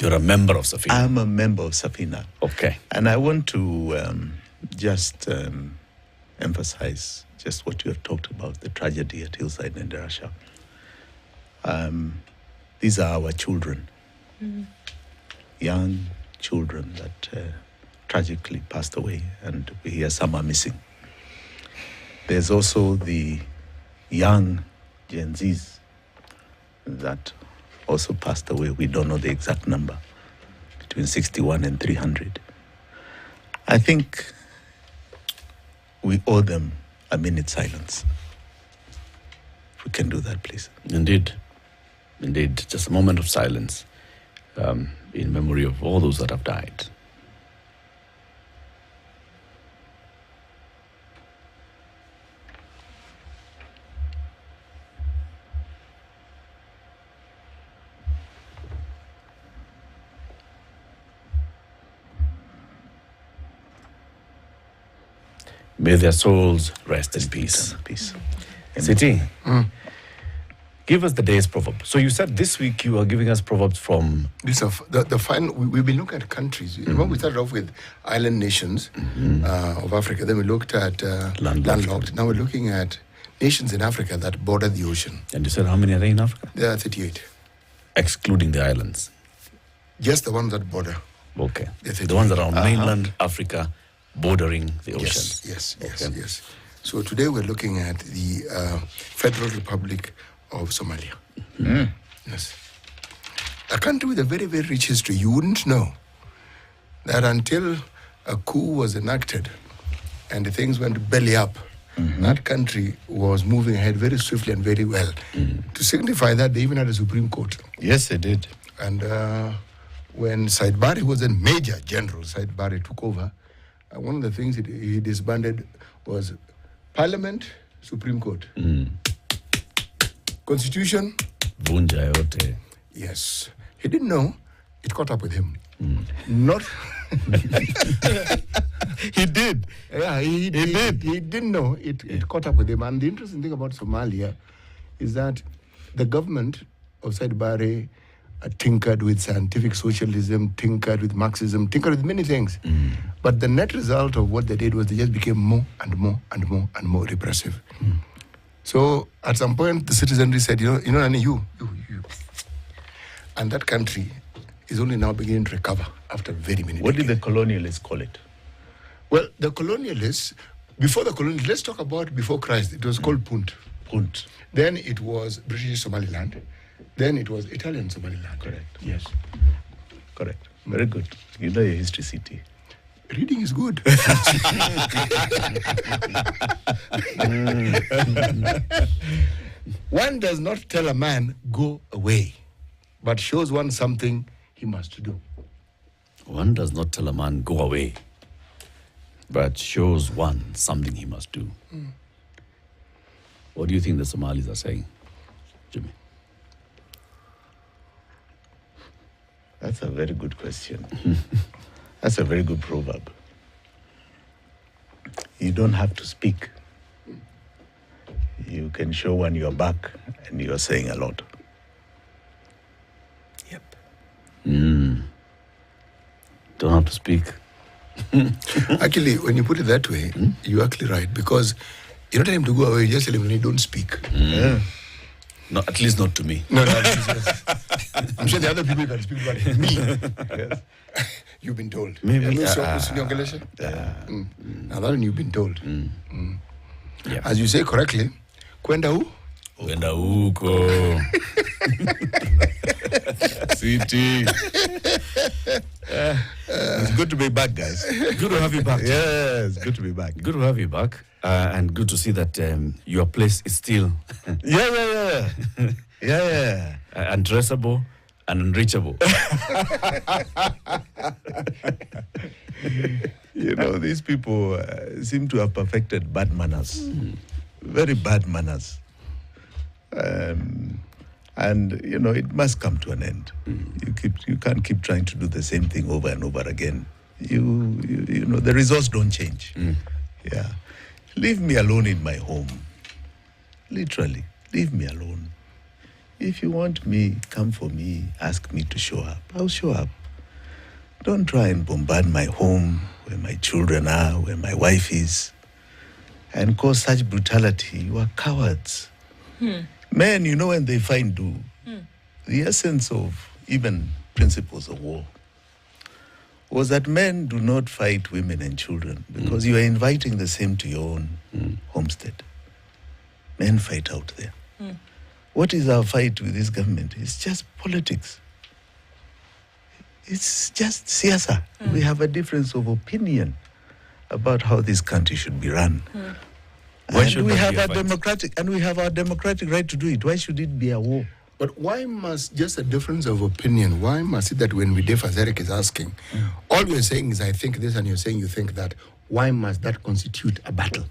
You're a member of Safina. I'm a member of Safina. Okay. And I want to just emphasize just what you have talked about, the tragedy at Hillside and Darasha. These are our children, young children that tragically passed away, and we hear some are missing. There's also the young Gen Zs that also passed away. We don't know the exact number, between 61 and 300. I think we owe them a minute silence. If we can do that, please. Indeed. Indeed. Just a moment of silence in memory of all those that have died. May their souls rest in peace. Peace. Siti, give us the day's proverb. So you said this week you are giving us proverbs from... These are the final. We've been looking at countries. Remember, we started off with island nations of Africa. Then we looked at landlocked. Now we're looking at nations in Africa that border the ocean. And you said how many are there in Africa? There are 38. Excluding the islands. Just the ones that border. Okay. The The ones around mainland Africa bordering the ocean. Yes. So today we're looking at the Federal Republic of Somalia. Yes. A country with a very, very rich history. You wouldn't know that until a coup was enacted and things went belly up, that country was moving ahead very swiftly and very well. To signify that, they even had a Supreme Court. Yes, they did. And when Said Barre was a Major General, Said Barre took over, one of the things he disbanded was Parliament, Supreme Court. Constitution. Vunja yote. Yes. He didn't know. It caught up with him. Not... He did. Yeah, he did. He didn't know. It caught up with him. And the interesting thing about Somalia is that the government of Said Barre tinkered with scientific socialism, tinkered with Marxism, tinkered with many things. But the net result of what they did was they just became more and more and more and more repressive. So at some point, the citizenry said, Nani, you. And that country is only now beginning to recover after very many What decades. did the colonialists call it? Well, the colonialists, before the colonialists, let's talk about before Christ. It was called Punt. Punt. Then it was British Somaliland. Then it was Italian Somaliland. Correct. Yes. Correct. Very good. You know your history, City. Reading is good. One does not tell a man, go away, but shows one something he must do. One does not tell a man, go away, but shows one something he must do. What do you think the Somalis are saying, Jimmy? That's a very good question. That's a very good proverb. You don't have to speak. You can show one your back and you're saying a lot. Yep. Don't have to speak. Actually, when you put it that way, you're actually right, because you don't tell him to go away, you just tell him, don't speak. No, at least not to me. No, yes. I'm sure the other people can speak about it. Me. Yes. You've been told. Maybe. Now that one you've been told. Yeah. As you say correctly, kwenda who? Kwenda huko. City. It's good to be back, guys. Good to have you back. Yes, good to be back. Good to have you back. And good to see that your place is still Yeah. untraceable and unreachable. These people seem to have perfected bad manners. Very bad manners. And it must come to an end. You can't keep trying to do the same thing over and over again. The results don't change. Yeah. Leave me alone in my home. Literally, leave me alone. If you want me, come for me, ask me to show up. I'll show up. Don't try and bombard my home, where my children are, where my wife is, and cause such brutality. You are cowards. Men, you know, when they fight, the essence of even principles of war was that men do not fight women and children because you are inviting the same to your own homestead. Men fight out there. What is our fight with this government? It's just politics. It's just siyasa. We have a difference of opinion about how this country should be run. Why And should we that have be a our fight? democratic right to do it. Why should it be a war? But why must just a difference of opinion? Why must it that when we differ, as Eric is asking, all we're saying is I think this and you're saying you think that, why must that constitute a battle?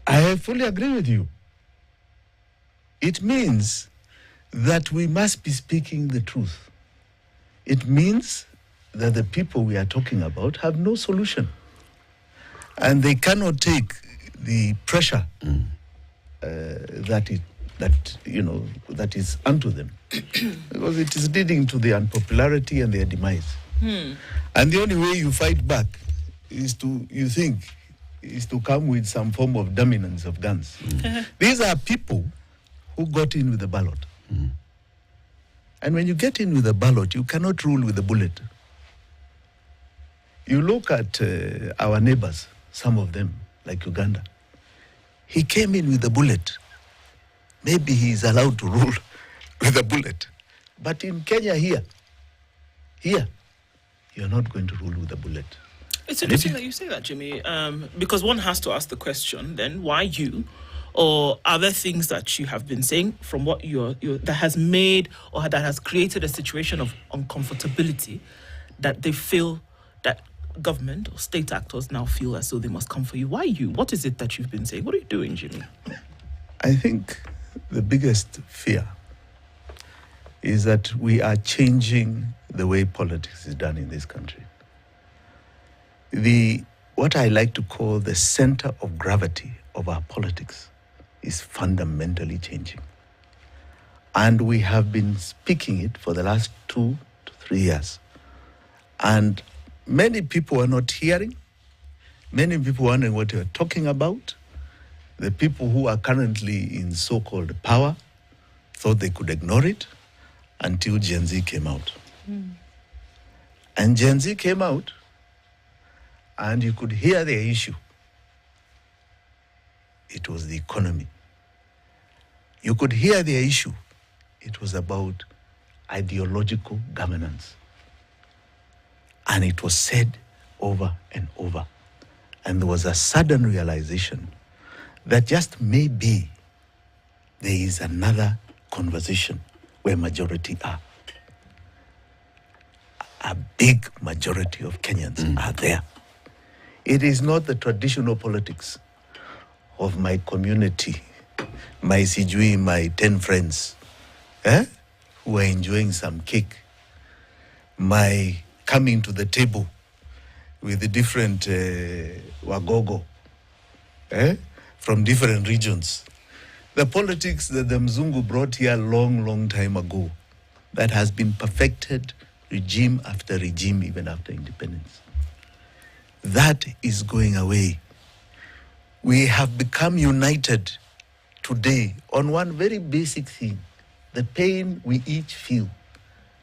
I fully agree with you. It means that we must be speaking the truth. It means that the people we are talking about have no solution. And they cannot take the pressure that is unto them. Because it is leading to their unpopularity and their demise. And the only way you fight back is to come with some form of dominance of guns. These are people who got in with the ballot. And when you get in with a ballot, you cannot rule with a bullet. You look at our neighbors, some of them, like Uganda. He came in with a bullet. Maybe he is allowed to rule with a bullet. But in Kenya here, you're not going to rule with a bullet. It's interesting that you say that, Jimmy, because one has to ask the question then, why you? Or are there things that you have been saying from what that has made or that has created a situation of uncomfortability that they feel that government or state actors now feel as though they must come for you? Why you? What is it that you've been saying? What are you doing, Jimmy? I think the biggest fear is that we are changing the way politics is done in this country. What I like to call the center of gravity of our politics is fundamentally changing. And we have been speaking it for the last 2 to 3 years. And many people are not hearing. Many people are wondering what you're talking about. The people who are currently in so-called power thought they could ignore it until Gen Z came out. And Gen Z came out, and you could hear their issue. It was the economy. You could hear their issue. It was about ideological governance. And it was said over and over. And there was a sudden realization that just maybe there is another conversation where majority are. A big majority of Kenyans are there. It is not the traditional politics of my community, my sijui, my 10 friends, who are enjoying some cake, my coming to the table with the different wagogo from different regions. The politics that the Mzungu brought here long time ago, that has been perfected regime after regime, even after independence. That is going away. We have become united today on one very basic thing, the pain we each feel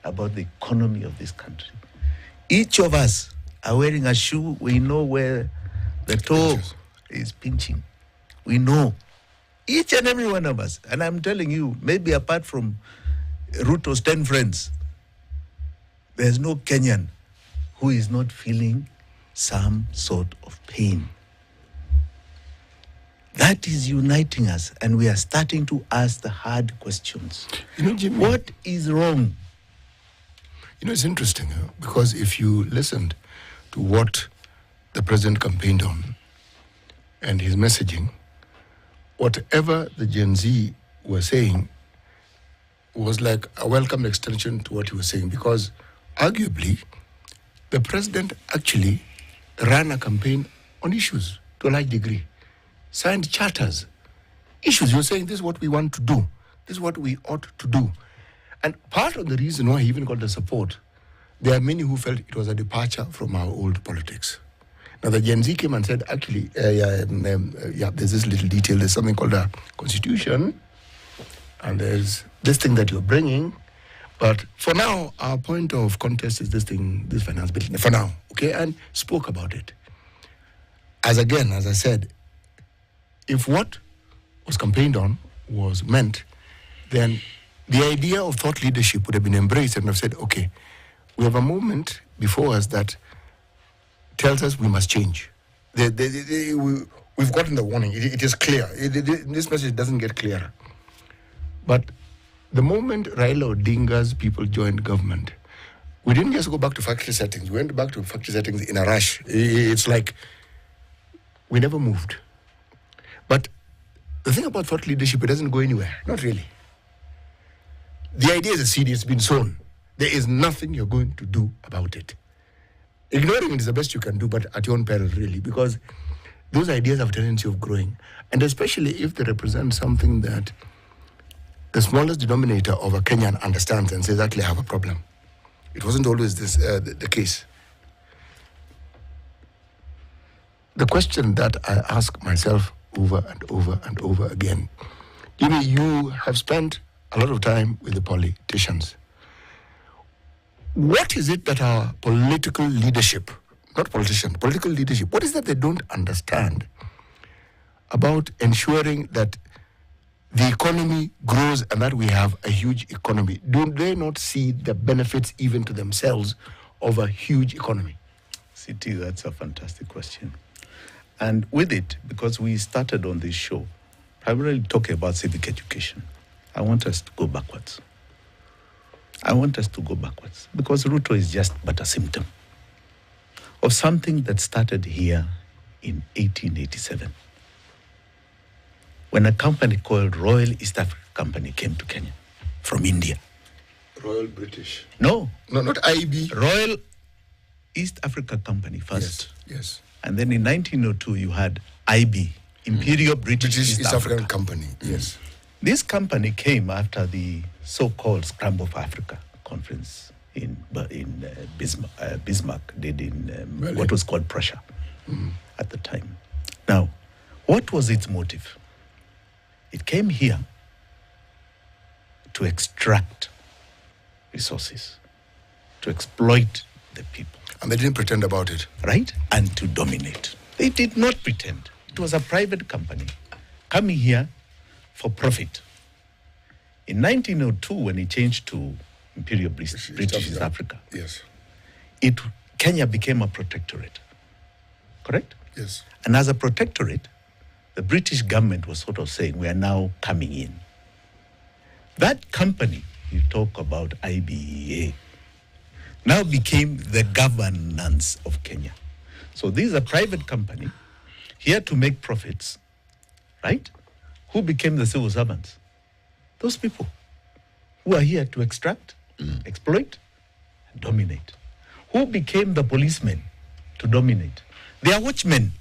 about the economy of this country. Each of us are wearing a shoe, we know where the toe is pinching. We know. Each and every one of us. And I'm telling you, maybe apart from Ruto's 10 friends, there's no Kenyan who is not feeling some sort of pain. That is uniting us, and we are starting to ask the hard questions. You know, Jimmy, what is wrong? You know, it's interesting, because if you listened to what the president campaigned on and his messaging, whatever the Gen Z were saying was like a welcome extension to what he was saying, because arguably the president actually ran a campaign on issues to a large degree, signed charters, issues. You're saying this is what we want to do. This is what we ought to do. And part of the reason why he even got the support, there are many who felt it was a departure from our old politics. Now, the Gen Z came and said, actually, there's this little detail. There's something called a constitution, and there's this thing that you're bringing. But for now, our point of contest is this finance bill. For now, okay? And spoke about it. As I said, if what was campaigned on was meant, then the idea of thought leadership would have been embraced and have said, okay, we have a movement before us that tells us we must change. We've gotten the warning. It is clear. This message doesn't get clearer. But the moment Raila Odinga's people joined government, we didn't just go back to factory settings. We went back to factory settings in a rush. It's like we never moved. But the thing about thought leadership, it doesn't go anywhere. Not really. The idea is a seed. It's been sown. There is nothing you're going to do about it. Ignoring it is the best you can do, but at your own peril, really, because those ideas have a tendency of growing. And especially if they represent something that the smallest denominator of a Kenyan understands and says, actually, I have a problem. It wasn't always the case. The question that I ask myself over and over and over again, Jimmy, you have spent a lot of time with the politicians. What is it that our political leadership, not politicians, political leadership, what is that they don't understand about ensuring that the economy grows and that we have a huge economy? Do they not see the benefits even to themselves of a huge economy? CT, that's a fantastic question. And with it, because we started on this show, primarily talking about civic education, I want us to go backwards. Because Ruto is just but a symptom of something that started here in 1887. When a company called Royal East Africa Company came to Kenya from India. Royal British. No, not IB. Royal East Africa Company first. Yes. And then in 1902, you had IB, Imperial British East African Company. Yes. This company came after the so-called Scramble for Africa conference in Bismarck did in what was called Prussia at the time. Now, what was its motive? It came here to extract resources, to exploit the people. And they didn't pretend about it. Right? And to dominate. They did not pretend. It was a private company coming here for profit. In 1902, when it changed to Imperial British East Africa, yes, Kenya became a protectorate. Correct? Yes. And as a protectorate, the British government was sort of saying, we are now coming in. That company, you talk about IBEA, now became the governance of Kenya. So this is a private company here to make profits, right? Who became the civil servants? Those people who are here to extract, exploit, and dominate. Who became the policemen to dominate? They are watchmen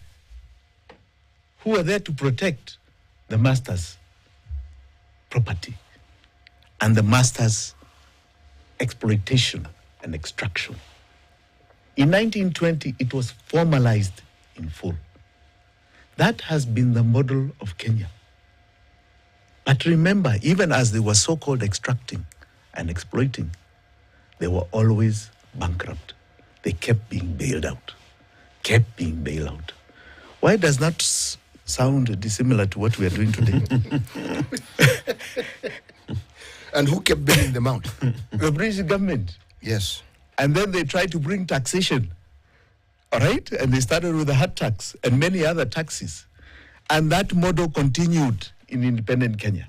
who are there to protect the master's property and the master's exploitation and extraction. In 1920, it was formalized in full. That has been the model of Kenya. But remember, even as they were so-called extracting and exploiting, they were always bankrupt. They kept being bailed out. Why does that sound dissimilar to what we are doing today? And who kept bailing them out? The British government. Yes. And then they tried to bring taxation. All right? And they started with the hard tax and many other taxes. And that model continued in independent Kenya,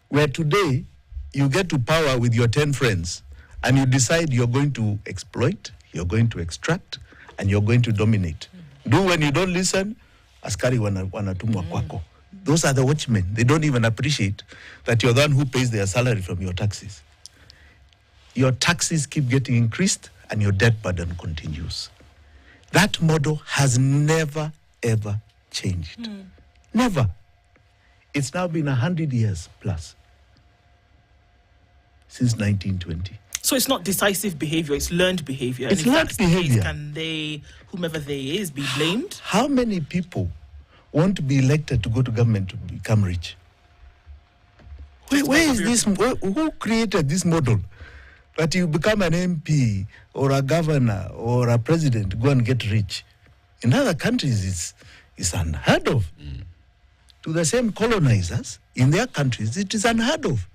where today you get to power with your 10 friends and you decide you're going to exploit, you're going to extract, and you're going to dominate. Do when you don't listen, askari wanatumwa kwako. Those are the watchmen. They don't even appreciate that you're the one who pays their salary from your taxes. Your taxes keep getting increased and your debt burden continues. That model has never, ever changed. Never. It's now been 100 years plus. since 1920. So it's not decisive behavior, it's learned behavior. It's and if learned that's the case, behavior. can they, whomever they is, be blamed? How many people want to be elected to go to government to become rich? Where is this? Who created this model that you become an MP or a governor or a president, go and get rich? In other countries, it's unheard of. To the same colonizers, in their countries, it is unheard of.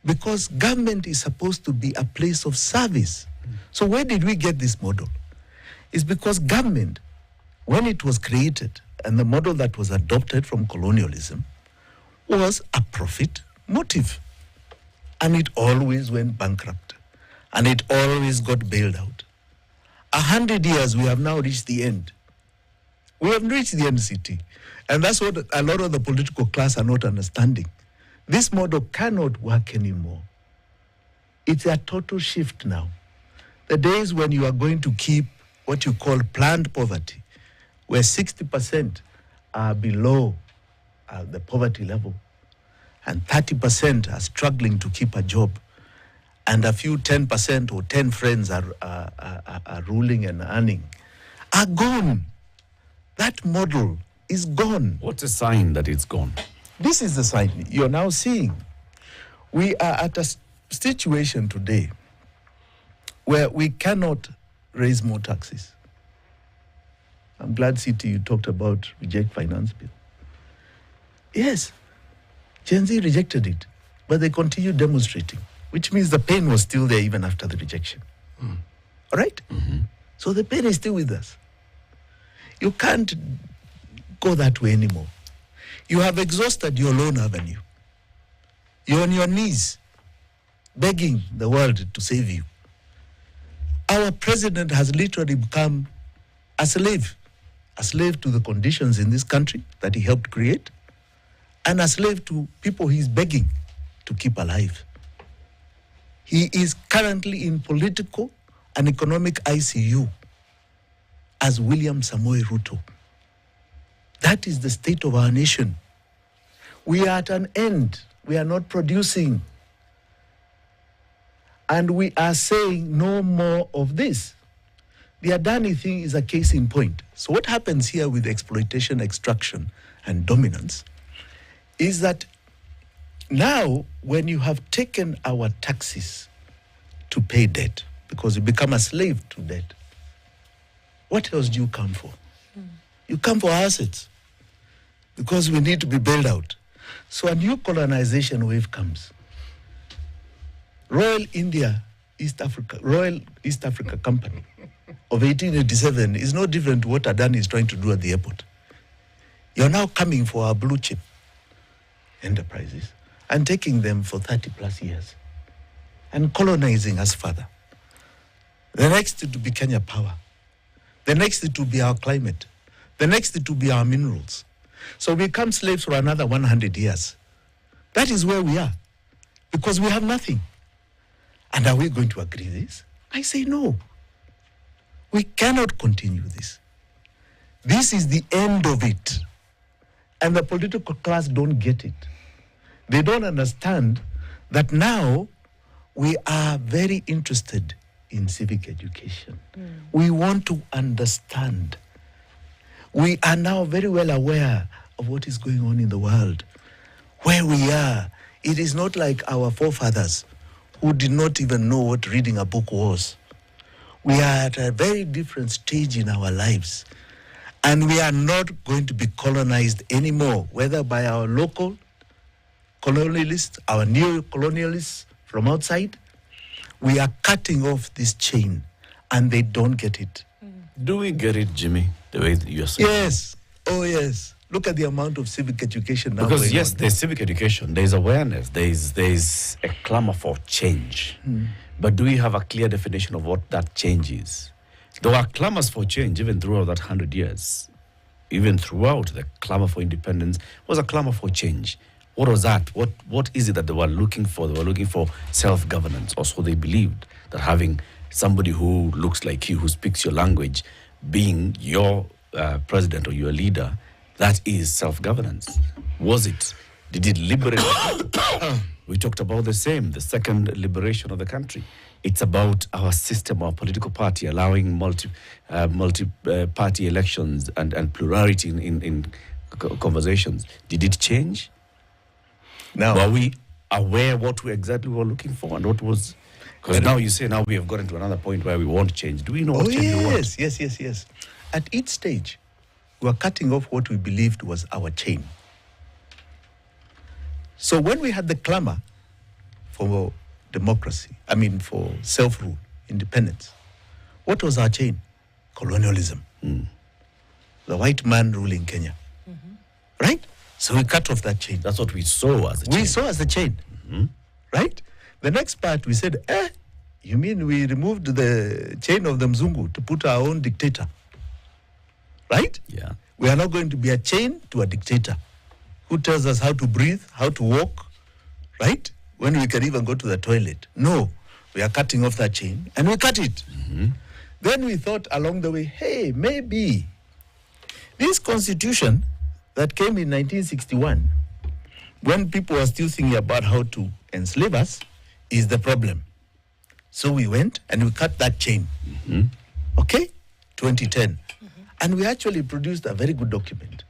Because government is supposed to be a place of service. So where did we get this model? It's because government, when it was created, and the model that was adopted from colonialism, was a profit motive. And it always went bankrupt. And it always got bailed out. 100 years, we have now reached the end. We have reached the NCT. And that's what a lot of the political class are not understanding. This model cannot work anymore. It's a total shift now. The days when you are going to keep what you call planned poverty, where 60% are below the poverty level, and 30% are struggling to keep a job, and a few 10% or 10 friends are ruling and earning, are gone. That model is gone. What's a sign that it's gone? This is the sign you're now seeing. We are at a situation today where we cannot raise more taxes. I'm glad, City, you talked about reject finance bill. Yes, Gen Z rejected it, but they continued demonstrating, which means the pain was still there even after the rejection. All right? So the pain is still with us. You can't go that way anymore. You have exhausted your loan avenue. You're on your knees, begging the world to save you. Our president has literally become a slave to the conditions in this country that he helped create, and a slave to people he's begging to keep alive. He is currently in political and economic ICU as William Samoei Ruto. That is the state of our nation. We are at an end. We are not producing. And we are saying no more of this. The Adani thing is a case in point. So what happens here with exploitation, extraction, and dominance is that now when you have taken our taxes to pay debt, because you become a slave to debt, what else do you come for? You come for assets, because we need to be bailed out. So a new colonization wave comes. Royal East Africa Company of 1887 is no different to what Adani is trying to do at the airport. You're now coming for our blue chip enterprises and taking them for 30 plus years and colonizing us further. The next to be Kenya Power. The next to be our climate. The next to be our minerals. So we become slaves for another 100 years. That is where we are, because we have nothing. And are we going to agree this? I say no. We cannot continue this. This is the end of it. And the political class don't get it. They don't understand that now we are very interested in civic education. We want to understand. We are now very well aware of what is going on in the world. Where we are, it is not like our forefathers who did not even know what reading a book was. We are at a very different stage in our lives. And we are not going to be colonized anymore, whether by our local colonialists, our neo-colonialists from outside. We are cutting off this chain, and they don't get it. Do we get it, Jimmy, the way that you're saying? Yes. Oh, yes. Look at the amount of civic education now. Because yes, there's civic education, there's awareness, there's a clamor for change. But do we have a clear definition of what that change is? There were clamors for change even throughout that 100 years. Even throughout the clamor for independence was a clamor for change. What was that? What is it that they were looking for? They were looking for self-governance. Also, they believed that having somebody who looks like you, who speaks your language, being your president or your leader, that is self-governance. Was it? Did it liberate? We talked about the same, the second liberation of the country. It's about our system, our political party, allowing multi-party elections and plurality in conversations. Did it change? Now, Were we aware what we exactly were looking for and what was... Because now you say now we have gotten to another point where we want change. Do we know what change we want? Yes. At each stage, we are cutting off what we believed was our chain. So when we had the clamor for democracy, for self-rule, independence, what was our chain? Colonialism. The white man ruling Kenya. Right? So we cut off that chain. That's what we saw as a chain. We saw as the chain. Right? The next part, we said, you mean we removed the chain of the Mzungu to put our own dictator? Right? Yeah. We are not going to be a chain to a dictator who tells us how to breathe, how to walk, right? When we can even go to the toilet. No, we are cutting off that chain, and we cut it. Then we thought along the way, hey, maybe this constitution that came in 1961, when people were still thinking about how to enslave us, is the problem. So we went and we cut that chain. Okay? 2010. And we actually produced a very good document.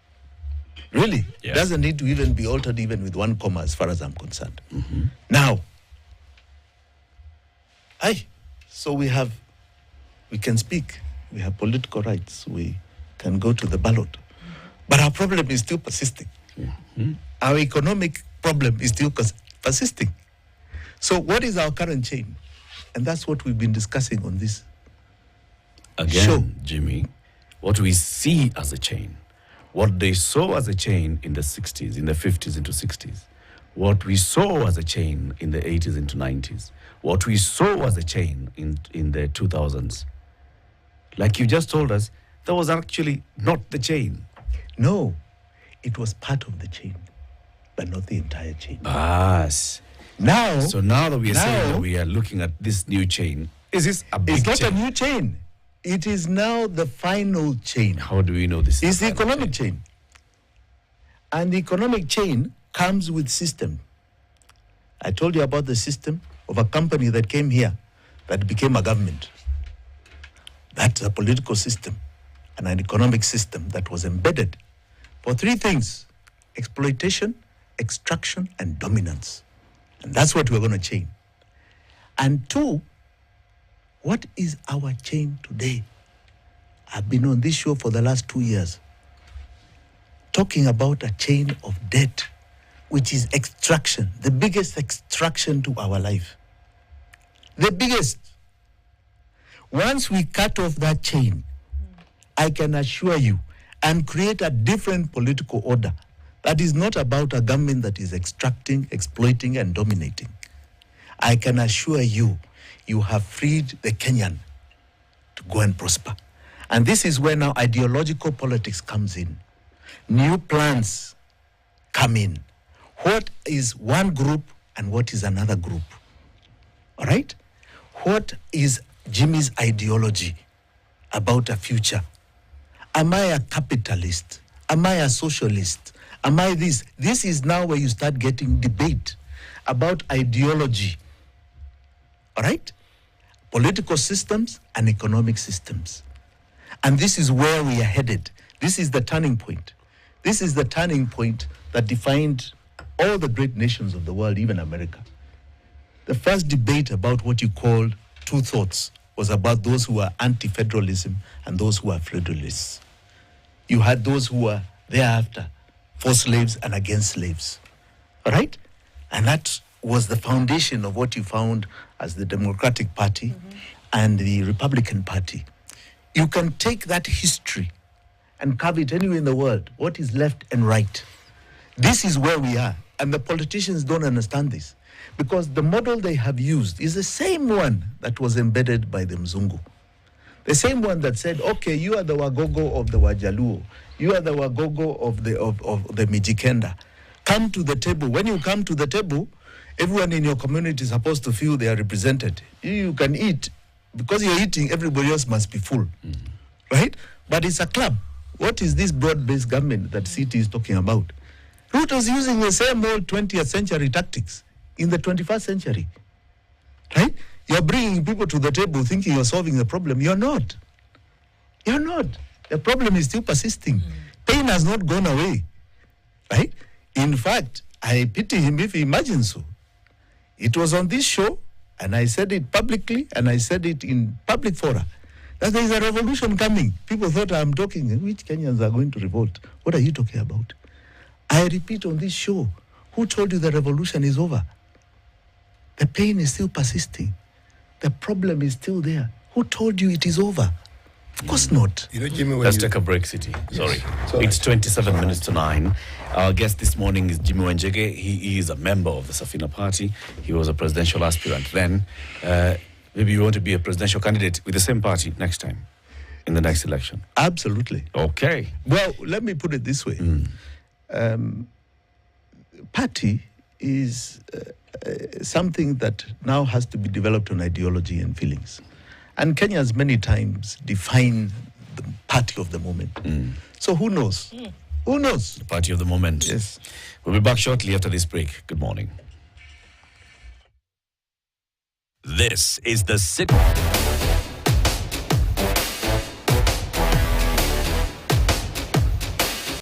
Really? Yeah. Doesn't need to even be altered even with one comma as far as I'm concerned. Now, so we can speak. We have political rights. We can go to the ballot. But our problem is still persisting. Our economic problem is still persisting. So what is our current chain? And that's what we've been discussing on this Again, show. Jimmy, what we see as a chain, what they saw as a chain in the 60s, in the 50s into 60s, what we saw as a chain in the 80s into 90s, what we saw as a chain in the 2000s. Like you just told us, that was actually not the chain. No, it was part of the chain, but not the entire chain. Now, so now that we are saying that we are looking at this new chain, is this a big chain? It's not a new chain. It is now the final chain. How do we know this is the economic chain? And the economic chain comes with system. I told you about the system of a company that came here that became a government. That's a political system and an economic system that was embedded for three things: exploitation, extraction, and dominance. And that's what we're going to change. And two, what is our chain today? I've been on this show for the last 2 years talking about a chain of debt, which is extraction, the biggest extraction to our life. The biggest. Once we cut off that chain, I can assure you, and create a different political order that is not about a government that is extracting, exploiting, and dominating. I can assure you, you have freed the Kenyan to go and prosper. And this is where now ideological politics comes in. New plans come in. What is one group and what is another group? All right? What is Jimmy's ideology about a future? Am I a capitalist? Am I a socialist? Am I this? This is now where you start getting debate about ideology. All right? Political systems and economic systems. And this is where we are headed. This is the turning point. This is the turning point that defined all the great nations of the world, even America. The first debate about what you call two thoughts was about those who are anti-federalism and those who are federalists. You had those who were thereafter for slaves and against slaves. All right? And that was the foundation of what you found as the Democratic Party and the Republican Party. You can take that history and carve it anywhere in the world, what is left and right. This is where we are. And the politicians don't understand this, because the model they have used is the same one that was embedded by the Mzungu. The same one that said, okay, you are the Wagogo of the Wajaluo. You are the Wagogo of the Mijikenda. Come to the table. When you come to the table, everyone in your community is supposed to feel they are represented. You can eat. Because you're eating, everybody else must be full. Right? But it's a club. What is this broad-based government that City is talking about? Ruto is using the same old 20th century tactics. in the 21st century. Right? You're bringing people to the table thinking you're solving the problem. You're not. You're not. The problem is still persisting. Pain has not gone away. Right? In fact, I pity him if he imagines so. It was on this show, and I said it publicly, and I said it in public fora, that there is a revolution coming. People thought I'm talking, which Kenyans are going to revolt? What are you talking about? I repeat on this show, who told you the revolution is over? The pain is still persisting. The problem is still there. Who told you it is over? Of course not. You know, Jimmy, Let's take a break, City. Sorry. It's 27 minutes to 9. Our guest this morning is Jimi Wanjigi. He is a member of the Safina Party. He was a presidential aspirant then. Maybe you want to be a presidential candidate with the same party next time, in the next election. Absolutely. Okay. Well, let me put it this way. Party is something that now has to be developed on ideology and feelings. And Kenyans many times define the party of the moment. So who knows? Who knows? The party of the moment. Yes. We'll be back shortly after this break. Good morning. This is the City.